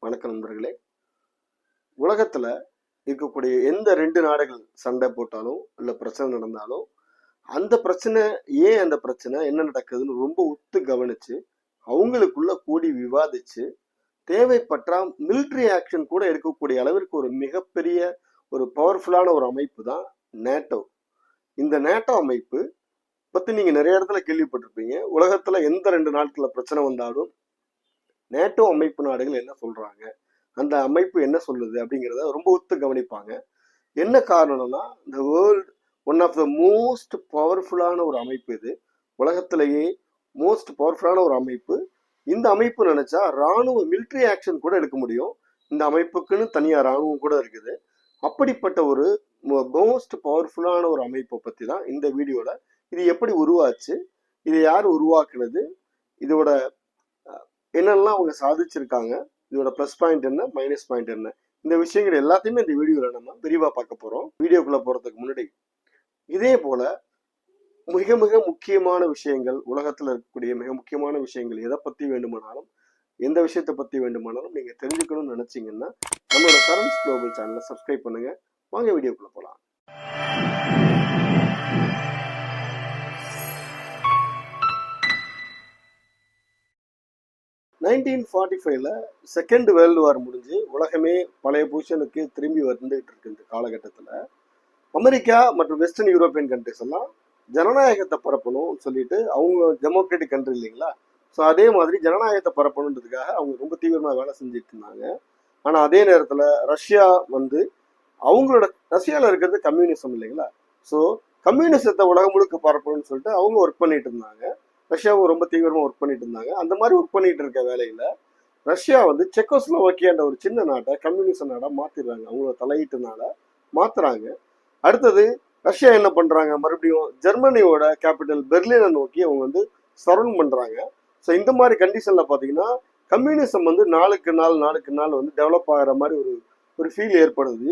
வணக்கம் நண்பர்களே. உலகத்துல இருக்கக்கூடிய எந்த ரெண்டு நாடுகள் சண்டை போட்டாலும் இல்ல பிரச்சனை நடந்தாலும் அந்த பிரச்சனை அந்த பிரச்சனை என்ன நடக்குதுன்னு ரொம்ப உத்து கவனிச்சு அவங்களுக்குள்ள கூடி விவாதிச்சு தேவைப்பட்டா மிலிட்ரி ஆக்ஷன் கூட எடுக்கக்கூடிய அளவிற்கு ஒரு மிகப்பெரிய ஒரு பவர்ஃபுல்லான ஒரு அமைப்பு தான் நேட்டோ. இந்த நேட்டோ அமைப்பு பத்தி நீங்க நிறைய இடத்துல கேள்விப்பட்டிருப்பீங்க. உலகத்துல எந்த ரெண்டு நாட்கள்ல பிரச்சனை வந்தாலும் நேட்டோ அமைப்பு நாடுகள் என்ன சொல்றாங்க, அந்த அமைப்பு என்ன சொல்லுது அப்படிங்கிறத ரொம்ப ஒத்து கவனிப்பாங்க. என்ன காரணம்னா, இந்த world one of the most பவர்ஃபுல்லான ஒரு அமைப்பு இது. உலகத்திலேயே மோஸ்ட் பவர்ஃபுல்லான ஒரு அமைப்பு. இந்த அமைப்பு நினைச்சா ராணுவ மிலிட்ரி ஆக்ஷன் கூட எடுக்க முடியும். இந்த அமைப்புக்குன்னு தனியா ராணுவம் கூட இருக்குது. அப்படிப்பட்ட ஒரு மோஸ்ட் பவர்ஃபுல்லான ஒரு அமைப்பை பத்தி தான் இந்த வீடியோல. இது எப்படி உருவாச்சு, இதை யார் உருவாக்குனது, இதோட என்னெல்லாம் அவங்க சாதிச்சிருக்காங்க, இதோட ப்ளஸ் பாயிண்ட் என்ன, மைனஸ் பாயிண்ட் என்ன, இந்த விஷயங்கள் எல்லாத்தையுமே இந்த வீடியோவில் நம்ம விரிவாக பார்க்க போகிறோம். வீடியோக்குள்ளே போகிறதுக்கு முன்னாடி இதே போல மிக மிக முக்கியமான விஷயங்கள், உலகத்தில் இருக்கக்கூடிய மிக முக்கியமான விஷயங்கள் எதை பற்றி வேண்டுமானாலும், எந்த விஷயத்தை பற்றி வேண்டுமானாலும் நீங்கள் தெரிஞ்சுக்கணும்னு நினச்சிங்கன்னா நம்மளோட கரண்ட்ஸ் குளோபல் சேனலை சப்ஸ்கிரைப் பண்ணுங்கள். வாங்க வீடியோக்குள்ளே போகலாம். 1945ல செகண்ட் வேர்ல்டு வார் முடிஞ்சு உலகமே பழைய பொசிஷனுக்கு திரும்பி வந்துகிட்டு இருக்கு. இந்த காலகட்டத்தில் அமெரிக்கா மற்றும் வெஸ்டர்ன் யூரோப்பியன் கண்ட்ரிஸ் எல்லாம் ஜனநாயகத்தை பரப்பணும்னு சொல்லிட்டு, அவங்க டெமோக்ராட்டிக் கண்ட்ரி இல்லைங்களா, ஸோ அதே மாதிரி ஜனநாயகத்தை பரப்பணுன்றதுக்காக அவங்க ரொம்ப தீவிரமாக வேலை செஞ்சுட்டு இருந்தாங்க. ஆனால் அதே நேரத்தில் ரஷ்யா வந்து ரஷ்யாவில் இருக்கிறது கம்யூனிசம் இல்லைங்களா, ஸோ கம்யூனிசத்தை உலகம் முழுக்க பரப்பணும்னு சொல்லிட்டு அவங்க ஒர்க் பண்ணிட்டு இருந்தாங்க. ரஷ்யாவும் ரொம்ப தீவிரமாக ஒர்க் பண்ணிட்டு இருந்தாங்க. அந்த மாதிரி ஒர்க் பண்ணிட்டு இருக்க வேலையில ரஷ்யா வந்து செக்கோஸ்லோவாக்கியான்ற ஒரு சின்ன நாட்டை கம்யூனிஸ்ட் நாடா மாத்திடுறாங்க. அவங்களோட தலையீட்டுனால மாத்துறாங்க. அடுத்தது ரஷ்யா என்ன பண்றாங்க, மறுபடியும் ஜெர்மனியோட கேபிட்டல் பெர்லினை நோக்கி அவங்க வந்து சரௌண்ட் பண்றாங்க. ஸோ இந்த மாதிரி கண்டிஷன்ல பாத்தீங்கன்னா கம்யூனிசம் வந்து நாளுக்கு நாள் வந்து டெவலப் ஆகிற மாதிரி ஒரு ஃபீல் ஏற்படுது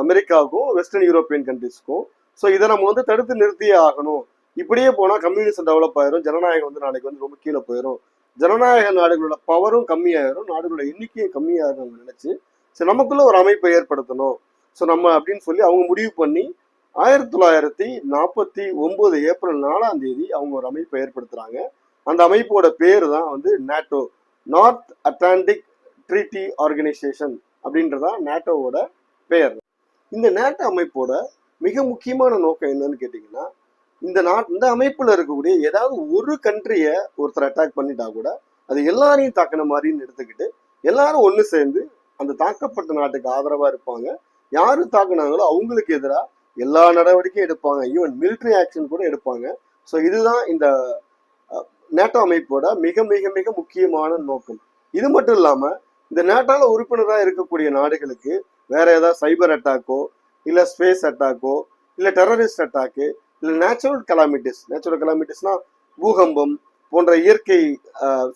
அமெரிக்காவுக்கும் வெஸ்டர்ன் யூரோப்பியன் கண்ட்ரிஸ்க்கும். ஸோ இதை நம்ம வந்து தடுத்து நிறுத்தியே ஆகணும். இப்படியே போனா கம்யூனிசம் டெவலப் ஆயிரும், ஜனநாயகம் வந்து நாளைக்கு வந்து ரொம்ப கீழே போயிடும், ஜனநாயக நாடுகளோட பவரும் கம்மியாயிரும், நாடுகளோட எண்ணிக்கையும் கம்மியாயிரும் நினைச்சு சரி நமக்குள்ள ஒரு அமைப்பை ஏற்படுத்தணும். ஸோ நம்ம அப்படின்னு சொல்லி அவங்க முடிவு பண்ணி 1949 ஏப்ரல் 4ஆம் தேதி அவங்க ஒரு அமைப்பை ஏற்படுத்துறாங்க. அந்த அமைப்போட பேர் தான் வந்து NATO, north Atlantic treaty organisation அப்படின்றதான் நேட்டோவோட பெயர். இந்த நேட்டோ அமைப்போட மிக முக்கியமான நோக்கம் என்னன்னு கேட்டீங்கன்னா, இந்த அமைப்புல இருக்கக்கூடிய ஏதாவது ஒரு கண்ட்ரிய ஒருத்தர் அட்டாக் பண்ணிட்டா கூட அது எல்லாரையும் தாக்கின மாதிரின்னு எடுத்துக்கிட்டு எல்லாரும் ஒண்ணு சேர்ந்து அந்த தாக்கப்பட்ட நாட்டுக்கு ஆதரவா இருப்பாங்க. யாரு தாக்குனாங்களோ அவங்களுக்கு எதிராக எல்லா நடவடிக்கையும் எடுப்பாங்க, ஈவன் மிலிட்ரி ஆக்ஷன் கூட எடுப்பாங்க. ஸோ இதுதான் இந்த நேட்டோ அமைப்போட மிக மிக மிக முக்கியமான நோக்கம். இது மட்டும் இல்லாம இந்த நேட்டோல உறுப்பினராக இருக்கக்கூடிய நாடுகளுக்கு வேற ஏதாவது சைபர் அட்டாக்கோ இல்ல ஸ்பேஸ் அட்டாக்கோ இல்ல டெரரிஸ்ட் அட்டாக்கு இல்ல நேச்சுரல் கலாமிட்டிஸ்னா பூகம்பம் போன்ற இயற்கை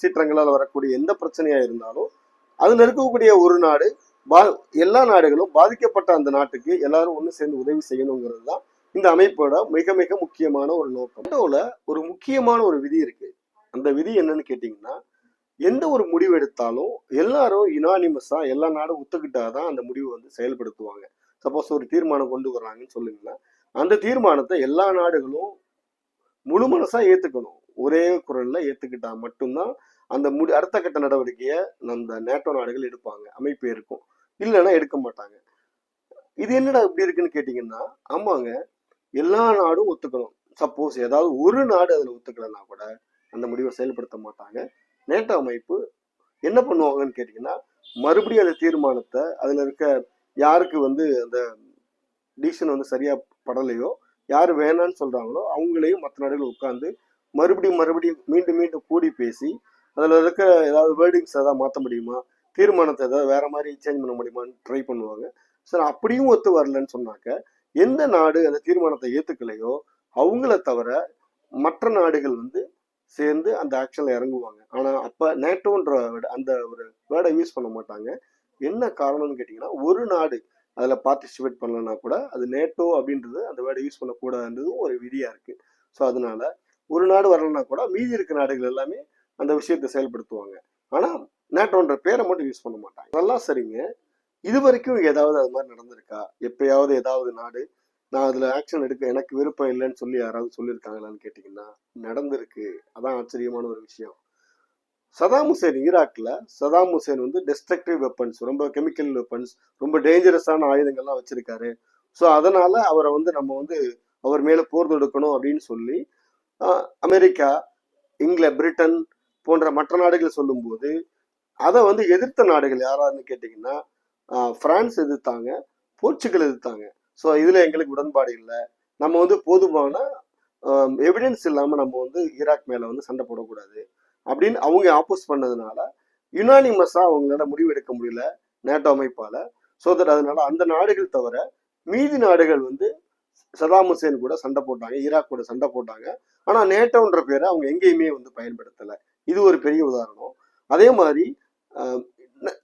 சீற்றங்களால் வரக்கூடிய எந்த பிரச்சனையா இருந்தாலும் அதுல இருக்கக்கூடிய ஒரு நாடு எல்லா நாடுகளும் பாதிக்கப்பட்ட அந்த நாட்டுக்கு எல்லாரும் ஒண்ணு சேர்ந்து உதவி செய்யணுங்கிறது தான் இந்த அமைப்போட மிக மிக முக்கியமான ஒரு நோக்கம். ஒரு முக்கியமான ஒரு விதி இருக்கு. அந்த விதி என்னன்னு கேட்டீங்கன்னா, எந்த ஒரு முடிவு எடுத்தாலும் எல்லாரும் யுனானிமஸா எல்லா நாடும் ஒத்துக்கிட்டாதான் அந்த முடிவு வந்து செயல்படுத்துவாங்க. சப்போஸ் ஒரு தீர்மானம் கொண்டு வர்றாங்கன்னு சொல்லுங்கன்னா அந்த தீர்மானத்தை எல்லா நாடுகளும் முழு மனசா ஏத்துக்கணும். ஒரே குரல்ல ஏத்துக்கிட்டா மட்டும்தான் அந்த அடுத்த கட்ட நடவடிக்கையை அந்த நேட்டோ நாடுகள் எடுப்பாங்க, அமைப்பு இருக்கும். இல்லைன்னா எடுக்க மாட்டாங்க. இது என்னடா இப்படி இருக்குன்னு கேட்டீங்கன்னா, ஆமாங்க, எல்லா நாடும் ஒத்துக்கணும். சப்போஸ் ஏதாவது ஒரு நாடு அதுல ஒத்துக்கலன்னா கூட அந்த முடிவை செயல்படுத்த மாட்டாங்க. நேட்டோ அமைப்பு என்ன பண்ணுவாங்கன்னு கேட்டீங்கன்னா, மறுபடியும் அந்த தீர்மானத்தை அதுல இருக்க யாருக்கு வந்து அந்த டிசிஷன் வந்து சரியா படலையோ, யாரு வேணான்னு சொல்றாங்களோ அவங்களையும் மற்ற நாடுகள் உட்கார்ந்து மறுபடியும் மீண்டும் கூடி பேசி அதுல இருக்க ஏதாவது வேர்டிங்ஸ் ஏதாவது மாற்ற முடியுமா, தீர்மானத்தை ஏதாவது வேற மாதிரி சேஞ்ச் பண்ண முடியுமான்னு ட்ரை பண்ணுவாங்க. சார் அப்படியும் ஒத்து வரலன்னு சொன்னாக்க எந்த நாடு அந்த தீர்மானத்தை ஏத்துக்கலையோ அவங்கள தவிர மற்ற நாடுகள் வந்து சேர்ந்து அந்த ஆக்ஷன்ல இறங்குவாங்க. ஆனா அப்ப நேட்டோன்ற அந்த ஒரு வேர்டை யூஸ் பண்ண மாட்டாங்க. என்ன காரணம்னு கேட்டீங்கன்னா, ஒரு நாடு அதுல பார்ட்டிசிபேட் பண்ணலன்னா கூட அது நேட்டோ அப்படின்றது அந்த வேர்டை யூஸ் பண்ணக்கூடாதுன்றதும் ஒரு விதியா இருக்கு. ஸோ அதனால ஒரு நாடு வரலன்னா கூட மீதி இருக்க நாடுகள் எல்லாமே அந்த விஷயத்தை செயல்படுத்துவாங்க. ஆனா நேட்டோன்ற பேரை மட்டும் யூஸ் பண்ண மாட்டாங்க. அதெல்லாம் சரிங்க. இது வரைக்கும் ஏதாவது அது மாதிரி நடந்திருக்கா? எப்பயாவது ஏதாவது நாடு நான் அதுல ஆக்ஷன் எடுக்க எனக்கு விருப்பம் இல்லைன்னு சொல்லி யாராவது சொல்லியிருக்காங்களான்னு கேட்டீங்கன்னா நடந்திருக்கு. அதான் ஆச்சரியமான ஒரு விஷயம். சதாம் ஹுசேன் ஈராக்ல சதாம் ஹுசேன் வந்து டெஸ்ட்ரக்டிவ் வெப்பன்ஸ், ரொம்ப கெமிக்கல் வெப்பன்ஸ், ரொம்ப டேஞ்சரஸான ஆயுதங்கள்லாம் வச்சிருக்காரு. ஸோ அதனால அவரை வந்து நம்ம வந்து அவர் மேல போர் தொடுக்கணும் அப்படின்னு சொல்லி அமெரிக்கா, பிரிட்டன் போன்ற மற்ற நாடுகள் சொல்லும்போது அதை வந்து எதிர்த்த நாடுகள் யாராருன்னு கேட்டீங்கன்னா பிரான்ஸ் எதிர்த்தாங்க, போர்ச்சுகல் எதிர்த்தாங்க. ஸோ இதுல எங்களுக்கு உடன்பாடு இல்லை, நம்ம வந்து போதுமான எவிடன்ஸ் இல்லாம நம்ம வந்து ஈராக் மேல வந்து சண்டை போடக்கூடாது அப்படின்னு அவங்க ஆப்போஸ் பண்ணதுனால யுனானிமஸா அவங்களால முடிவெடுக்க முடியல நேட்டோ அமைப்பால. ஸோ தட் அதனால அந்த நாடுகள் தவிர மீதி நாடுகள் வந்து சதாம் ஹுசேன் கூட சண்டை போட்டாங்க, ஈராக் கூட சண்டை போட்டாங்க. ஆனா நேட்டோன்ற பேரை அவங்க எங்கேயுமே வந்து பயன்படுத்தலை. இது ஒரு பெரிய உதாரணம். அதே மாதிரி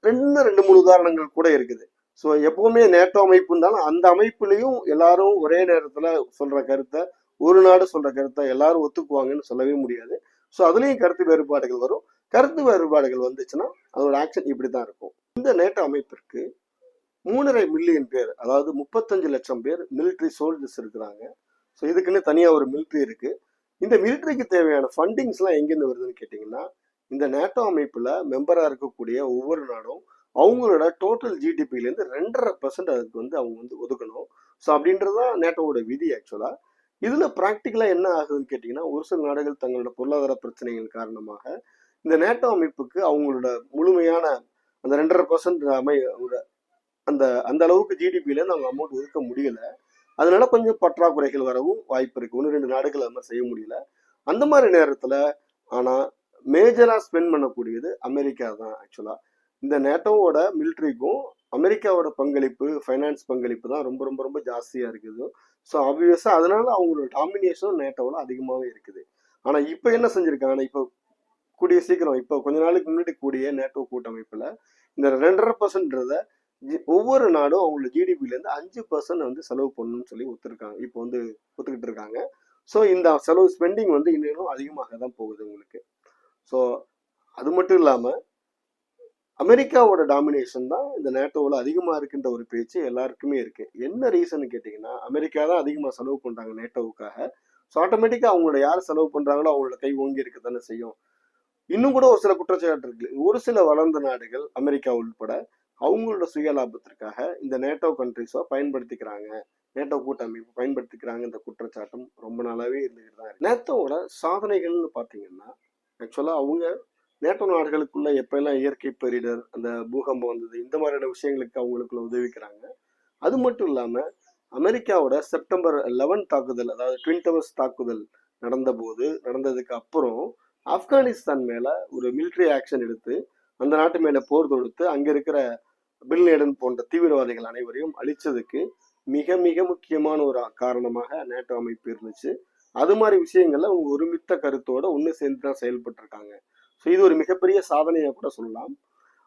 ரெண்டு மூணு உதாரணங்கள் கூட இருக்குது. ஸோ எப்பவுமே நேட்டோ அமைப்பு இருந்தாலும் அந்த அமைப்புலையும் எல்லாரும் ஒரே நேரத்துல சொல்ற கருத்தை, ஒரு நாடு சொல்ற கருத்தை எல்லாரும் ஒத்துக்குவாங்கன்னு சொல்லவே முடியாது. ஸோ அதுலயும் கருத்து வேறுபாடுகள் வரும். கருத்து வேறுபாடுகள் வந்துச்சுன்னா அதோட ஆக்ஷன் இப்படிதான் இருக்கும். இந்த நேட்டோ அமைப்பிற்கு 3.5 மில்லியன் பேர், அதாவது 35 லட்சம் பேர் மிலிட்ரி சோல்ஜர்ஸ் இருக்கிறாங்க. ஸோ இதுக்குன்னு தனியா ஒரு மிலிட்ரி இருக்கு. இந்த மிலிட்ரிக்கு தேவையான ஃபண்டிங்ஸ் எல்லாம் எங்கிருந்து வருதுன்னு கேட்டீங்கன்னா இந்த நேட்டோ அமைப்புல மெம்பரா இருக்கக்கூடிய ஒவ்வொரு நாடும் அவங்களோட டோட்டல் ஜிடிபிலேருந்து 2.5% அதுக்கு வந்து அவங்க வந்து ஒதுக்கணும். ஸோ அப்படின்றதுதான் நேட்டோவோட விதி ஆக்சுவலா. இதுல பிராக்டிக்கலா என்ன ஆகுதுன்னு கேட்டீங்கன்னா ஒரு சில நாடுகள் தங்களோட பொருளாதார பிரச்சனைகள் காரணமாக இந்த நேட்டோ அமைப்புக்கு அவங்களோட முழுமையான அந்த 2.5% அந்த அந்த அளவுக்கு ஜிடிபில அவங்க அமௌண்ட் ஒதுக்க முடியல. அதனால கொஞ்சம் பற்றாக்குறைகள் வரவும் வாய்ப்பு இருக்கு. 1-2 நாடுகள் அது மாதிரி செய்ய முடியல. அந்த மாதிரி நேரத்துல ஆனா மேஜரா ஸ்பெண்ட் பண்ணக்கூடியது அமெரிக்கா தான் ஆக்சுவலா. இந்த நேட்டோவோட மிலிட்ரிக்கும் அமெரிக்காவோட பங்களிப்பு, ஃபைனான்ஸ் பங்களிப்பு தான் ரொம்ப ரொம்ப ரொம்ப ஜாஸ்தியா இருக்குது. ஸோ ஆப்வியஸா அதனால அவங்களோட டாமினேஷன் நேட்டோவில் அதிகமாகவே இருக்குது. ஆனா இப்ப என்ன செஞ்சிருக்காங்க, இப்போ கூடிய சீக்கிரம் இப்போ கொஞ்ச நாளுக்கு முன்னாடி கூடிய நேட்டோ கூட்டமைப்புல இந்த 2.5%, ஒவ்வொரு நாடும் அவங்களோட ஜிடிபில இருந்து 5% வந்து செலவு பண்ணணும்னு சொல்லி ஒத்துருக்காங்க. இப்போ வந்து ஒத்துக்கிட்டு இருக்காங்க. ஸோ இந்த செலவு ஸ்பெண்டிங் வந்து இன்னும் அதிகமாக தான் போகுது உங்களுக்கு. ஸோ அது மட்டும் இல்லாம அமெரிக்காவோட டாமினேஷன் தான் இந்த நேட்டோவில் அதிகமா இருக்குன்ற ஒரு பேச்சு எல்லாருக்குமே இருக்கு. என்ன ரீசன் கேட்டீங்கன்னா அமெரிக்கா தான் அதிகமா செலவு பண்றாங்க நேட்டோவுக்காக. ஸோ ஆட்டோமேட்டிக்கா அவங்களோட யார் செலவு பண்றாங்களோ அவங்களோட கை ஓங்கி இருக்க தானே செய்யும். இன்னும் கூட ஒரு சில குற்றச்சாட்டு இருக்கு. ஒரு சில வளர்ந்த நாடுகள் அமெரிக்கா உட்பட அவங்களோட சுய லாபத்திற்காக இந்த நேட்டோ கண்ட்ரிஸை பயன்படுத்திக்கிறாங்க, நேட்டோ கூட்டமைப்பு பயன்படுத்திக்கிறாங்க. இந்த குற்றச்சாட்டும் ரொம்ப நாளாவே இருந்துகிட்டு தான் இருக்கு. நேட்டோவோட சாதனைகள்னு பாத்தீங்கன்னா ஆக்சுவலா அவங்க நேட்டோ நாடுகளுக்குள்ள எப்பெல்லாம் இயற்கை பேரிடர், அந்த பூகம்பம் வந்தது, இந்த மாதிரியான விஷயங்களுக்கு அவங்களுக்குள்ள உதவிக்கிறாங்க. அது மட்டும் இல்லாம அமெரிக்காவோட செப்டம்பர் 11 தாக்குதல், அதாவது ட்வின் டவர்ஸ் தாக்குதல் நடந்ததுக்கு அப்புறம் ஆப்கானிஸ்தான் மேல ஒரு மிலிட்ரி ஆக்ஷன் எடுத்து அந்த நாட்டு மேல போர் தொடுத்து அங்க இருக்கிற பில் லேடன் போன்ற தீவிரவாதிகள் அனைவரையும் அழிச்சதுக்கு மிக மிக முக்கியமான ஒரு காரணமாக நேட்டோ அமைப்பு இருந்துச்சு. அது மாதிரி விஷயங்கள்ல அவங்க ஒருமித்த கருத்தோட ஒண்ணு சேர்ந்து தான் செயல்பட்டு இருக்காங்க. ஸோ இது ஒரு மிகப்பெரிய சாதனையா கூட சொல்லலாம்.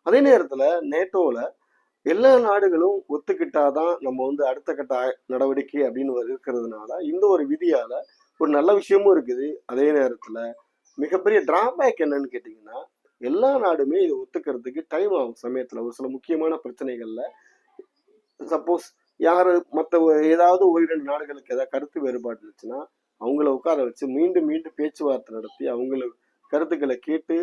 அதே நேரத்துல நேட்டோல எல்லா நாடுகளும் ஒத்துக்கிட்டாதான் நம்ம வந்து அடுத்த கட்ட நடவடிக்கை அப்படின்னு இருக்கிறதுனால இந்த ஒரு விதியால ஒரு நல்ல விஷயமும் இருக்குது. அதே நேரத்துல மிகப்பெரிய டிராபேக் என்னன்னு கேட்டீங்கன்னா எல்லா நாடுமே இதை ஒத்துக்கிறதுக்கு டைம் ஆகும். சமயத்துல ஒரு சில முக்கியமான பிரச்சனைகள்ல சப்போஸ் யாரு ஏதாவது 1-2 நாடுகளுக்கு ஏதாவது கருத்து வேறுபாடு இருந்துச்சுன்னா அவங்கள உட்கார வச்சு மீண்டும் மீண்டும் பேச்சுவார்த்தை நடத்தி அவங்களுக்கு கருத்துக்களை கேட்டு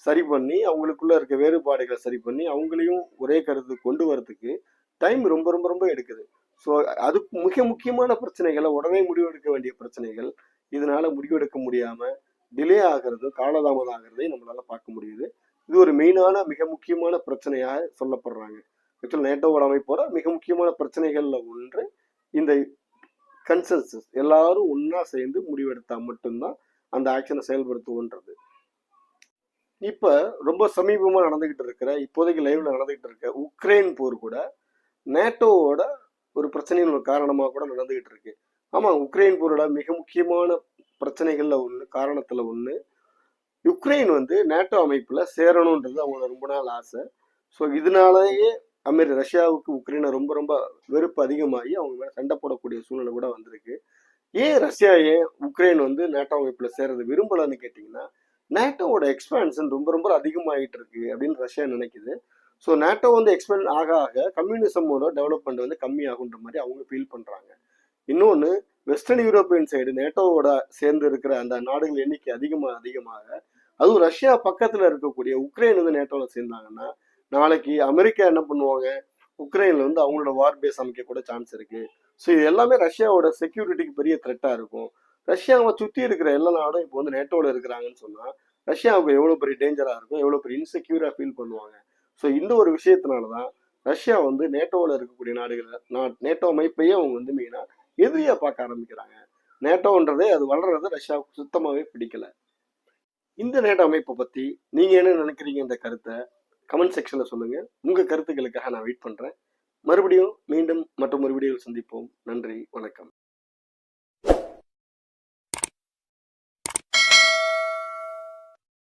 சரி பண்ணி அவங்களுக்குள்ள இருக்க வேறுபாடுகளை சரி பண்ணி அவங்களையும் ஒரே கருத்து கொண்டு வரதுக்கு டைம் ரொம்ப ரொம்ப ரொம்ப எடுக்குது. ஸோ அது மிக முக்கியமான பிரச்சனைகளை உடனே முடிவெடுக்க வேண்டிய பிரச்சனைகள் இதனால முடிவெடுக்க முடியாம டிலே ஆகிறது, காலதாமதம் ஆகிறதை நம்மளால பார்க்க முடியுது. இது ஒரு மெயினான மிக முக்கியமான பிரச்சனையாக சொல்லப்படுறாங்க. ஆக்சுவல் நேட்டோவோட அமைப்போட மிக முக்கியமான பிரச்சனைகள்ல ஒன்று இந்த கன்சென்சஸ், எல்லாரும் ஒன்னா சேர்ந்து முடிவெடுத்தா மட்டும்தான் அந்த ஆக்ஷனை செயல்படுத்துவோன்றது. இப்ப ரொம்ப சமீபமா நடந்துகிட்டு இருக்கிற, இப்போதைக்கு லைவ்ல நடந்துகிட்டு இருக்க உக்ரைன் போர் கூட நேட்டோவோட ஒரு பிரச்சனையின் ஒரு காரணமா கூட நடந்துகிட்டு இருக்கு. ஆமா, உக்ரைன் போரோட மிக முக்கியமான பிரச்சனைகள்ல ஒண்ணு, காரணத்துல ஒண்ணு யுக்ரைன் வந்து நேட்டோ அமைப்புல சேரணும்ன்றது அவங்களோட ரொம்ப நாள் ஆசை. ஸோ இதனாலேயே ரஷ்யாவுக்கு உக்ரைனை ரொம்ப ரொம்ப வெறுப்பு அதிகமாகி அவங்க மேல சண்டை போடக்கூடிய சூழ்நிலை கூட வந்திருக்கு. ஏன் ரஷ்யா, ஏன் உக்ரைன் வந்து நேட்டோ அமைப்புல சேர்றது விரும்பலன்னு கேட்டீங்கன்னா நேட்டோவோட எக்ஸ்பான்ஷன் ரொம்ப ரொம்ப அதிகமாகிட்டு இருக்கு அப்படின்னு ரஷ்யா நினைக்குது. ஸோ நேட்டோ வந்து எக்ஸ்பேண்ட் ஆக ஆக கம்யூனிசமோட டெவலப்மெண்ட் வந்து கம்மியாகுன்ற மாதிரி அவங்க ஃபீல் பண்றாங்க. இன்னொன்று, வெஸ்டர்ன் யூரோப்பியன் சைடு நேட்டோவோட சேர்ந்து இருக்கிற அந்த நாடுகள் எண்ணிக்கை அதிகமாக அதுவும் ரஷ்யா பக்கத்துல இருக்கக்கூடிய உக்ரைன் வந்து நேட்டோவில் சேர்ந்தாங்கன்னா நாளைக்கு அமெரிக்கா என்ன பண்ணுவாங்க, உக்ரைன்ல வந்து அவங்களோட வார் பேஸ் அமைக்க கூட சான்ஸ் இருக்கு. ஸோ இது எல்லாமே ரஷ்யாவோட செக்யூரிட்டிக்கு பெரிய த்ரெட்டா இருக்கும். ரஷ்யாவை சுத்தி இருக்கிற எல்லா நாடும் இப்போ வந்து நேட்டோவில் இருக்கிறாங்கன்னு சொன்னா ரஷ்யாவுக்கு எவ்வளவு பெரிய டேஞ்சரா இருக்கும், எவ்வளவு பெரிய இன்செக்யூரா ஃபீல் பண்ணுவாங்க. ஸோ இந்த ஒரு விஷயத்தினாலதான் ரஷ்யா வந்து நேட்டோவில் இருக்கக்கூடிய நாடுகளை நேட்டோ அமைப்பையே அவங்க வந்து மெயினா எதிரியா பார்க்க ஆரம்பிக்கிறாங்க. நேட்டோன்றதே அது வளர்றது ரஷ்யாவுக்கு சுத்தமாவே பிடிக்கல. இந்த நேட்டோ அமைப்பை பத்தி நீங்க என்ன நினைக்கிறீங்க? இந்த கருத்தை கமெண்ட் செக்ஷன்ல சொல்லுங்க. உங்க கருத்துக்களுக்காக நான் வெயிட் பண்றேன். மறுபடியும் மீண்டும் மற்றும் ஒரு வீடியோவில் சந்திப்போம். நன்றி, வணக்கம்.